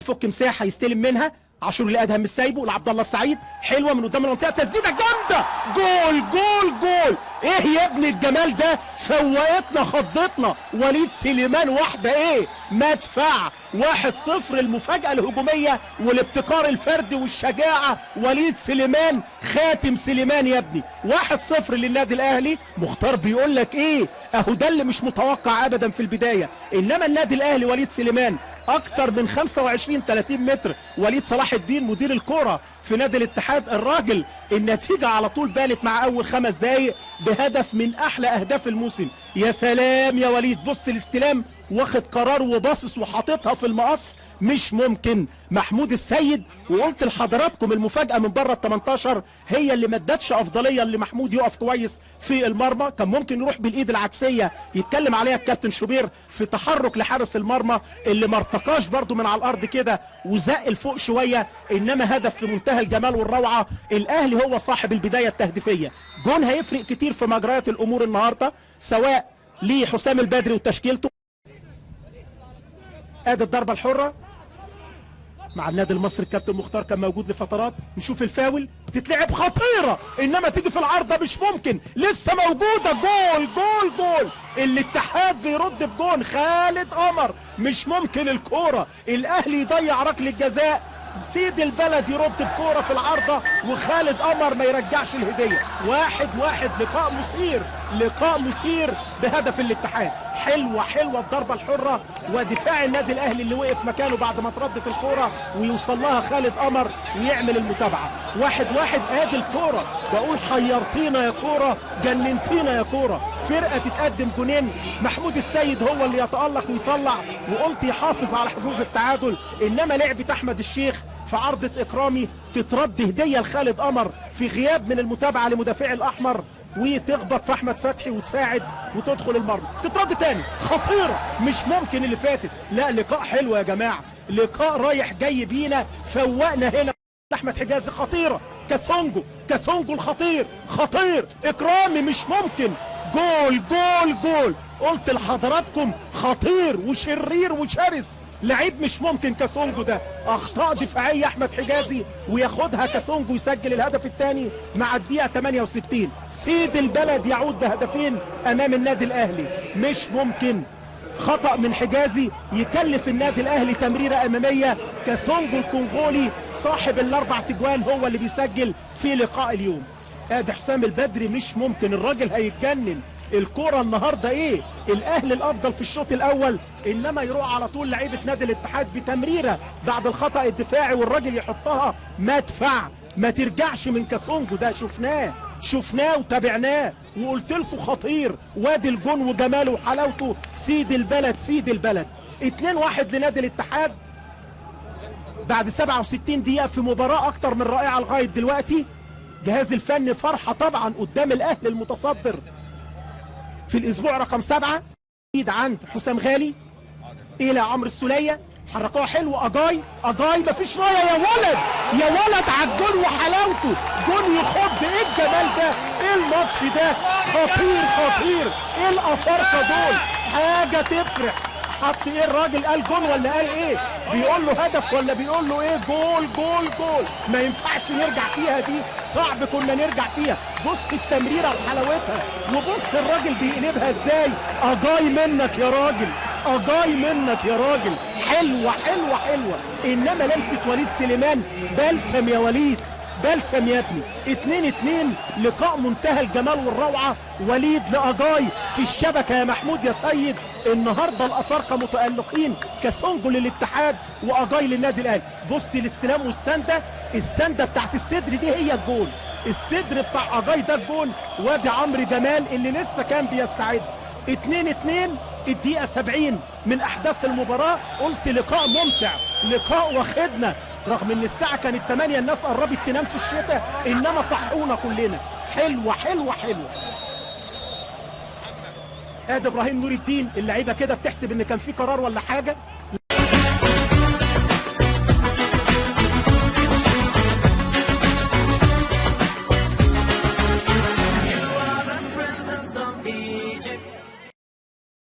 يفك مساحه يستلم منها، عاشور اللي ادهم مش سايبه لعبد الله السعيد، حلوه من قدام المنطقه، تسديده جامده، جول جول جول. ايه يا ابن الجمال ده؟ فوقتنا خضتنا وليد سليمان، واحده ايه مدفع. 1-0 المفاجاه الهجوميه والابتكار الفردي والشجاعه، وليد سليمان خاتم سليمان يا ابني. 1-0 للنادي الاهلي. مختار بيقول لك ايه، اهو ده اللي مش متوقع ابدا في البدايه، انما النادي الاهلي وليد سليمان اكتر من 25-30 متر. وليد صلاح الدين مدير الكرة في نادي الاتحاد، الراجل النتيجة على طول بانت مع اول 5 دقايق بهدف من احلى اهداف الموسم. يا سلام يا وليد، بص الاستلام، واخد قرار وباصص وحاططها في المقص، مش ممكن. محمود السيد، وقلت لحضراتكم المفاجأة من بره ال 18 هي اللي ما ادتش افضلية لمحمود يقف كويس في المرمى، كان ممكن يروح بالايد العكسية يتكلم عليها الكابتن شوبير في تحرك لحارس المرمى اللي ما ارتقاش برضو من على الارض كده وزق لفوق شوية، انما هدف في منتهى الجمال والروعة. الاهلي هو صاحب البداية التهديفية، جون هيفرق كتير في مجريات الامور النهاردة، سواء لحسام البدري وتشكيلته. ادي الضربة الحرة مع النادي المصري، الكابتن مختار كان موجود لفترات. نشوف الفاول، تتلعب خطيرة انما تيجي في العارضة مش ممكن، لسه موجودة. جول جول جول. الاتحاد بيرد بجون خالد قمر، مش ممكن الكورة الاهلي يضيع ركلة جزاء، سيد البلد يرد بكورة في العارضة وخالد قمر ما يرجعش الهدية. 1-1. لقاء مثير، لقاء مثير بهدف الاتحاد. حلوة الضربة الحرة ودفاع النادي الاهلي اللي وقف مكانه بعد ما تردت الكورة ويوصل لها خالد قمر ويعمل المتابعة. 1-1. ادي الكورة، بقول حيرتينا يا كورة، جننتينا يا كورة. فرقة تتقدم جونين، محمود السيد هو اللي يتألق ويطلع، وقلت يحافظ على حظوظ التعادل، انما لعبة احمد الشيخ في عرضة اكرامي تترد هدية لخالد قمر في غياب من المتابعة لمدافع الاحمر، وتخبط في احمد فتحي وتساعد وتدخل المرمى، تترد تاني. خطيرة مش ممكن اللي فاتت. لا لقاء حلو يا جماعة، لقاء رايح جاي بينا، فوقنا هنا. احمد حجازي خطيرة، كاسونجو الخطير، خطير اكرامي مش ممكن. جول جول جول. قلت لحضراتكم خطير وشرير وشرس، لعيب مش ممكن كاسونجو ده. اخطاء دفاعيه احمد حجازي وياخدها كاسونجو، يسجل الهدف الثاني مع الدقيقه 68. سيد البلد يعود بهدفين امام النادي الاهلي، مش ممكن. خطأ من حجازي يكلف النادي الاهلي تمريره اماميه. كاسونجو الكونغولي صاحب ال4 تجوان هو اللي بيسجل في لقاء اليوم. ادي حسام البدري، مش ممكن، الراجل هيتجنن. الكرة النهاردة ايه، الاهلي الافضل في الشوط الاول، انما يروح على طول لعيبة نادي الاتحاد بتمريرة بعد الخطأ الدفاعي والراجل يحطها مدفع. ما ترجعش من كاسونجو ده، شفناه وتابعناه وقلت لكم خطير. وادي الجون وجماله وحلاوته، سيد البلد. 2-1 لنادي الاتحاد بعد 67 دقيقة في مباراة اكتر من رائعة لغاية دلوقتي. جهاز الفني فرحة طبعا قدام الاهلي المتصدر في الاسبوع رقم 7. ايد عند حسام غالي الى عمرو السولية، حركوها حلو. اجاي مفيش رايه يا ولد على الجول وحلاوته، جول يخض. ايه الجمال ده، ايه الماتش ده، خطير. ايه الافارقه دول، حاجه تفرح. حط ايه الراجل، قال جول ولا قال ايه؟ بيقول له هدف ولا بيقول له ايه؟ جول. ما ينفعش نرجع فيها دي، صعب كنا نرجع فيها. بص التمريره وحلاوتها، وبص الراجل بيقلبها ازاي. اجاي منك يا راجل، حلوه. انما لمسه وليد سليمان بلسم يا وليد، بلسم يا ابني. 2-2. لقاء منتهى الجمال والروعه. وليد لاجاي في الشبكه يا محمود يا سيد. النهارده الافارقه متالقين، كاسونجو للاتحاد واجاي للنادي الاهلي. بص الاستلام والسنده، السنده بتاعت الصدر دي هي الجول، الصدر بتاع اجاي ده الجول. وادي عمرو جمال اللي لسه كان بيستعد. 2-2. الدقيقه 70 من احداث المباراه. قلت لقاء ممتع، لقاء واخدنا، رغم ان الساعه كانت 8 الناس قربت تنام في الشتاء، انما صحونا كلنا. حلوه. ادي ابراهيم نور الدين، اللعيبه كده بتحسب ان كان في قرار ولا حاجه.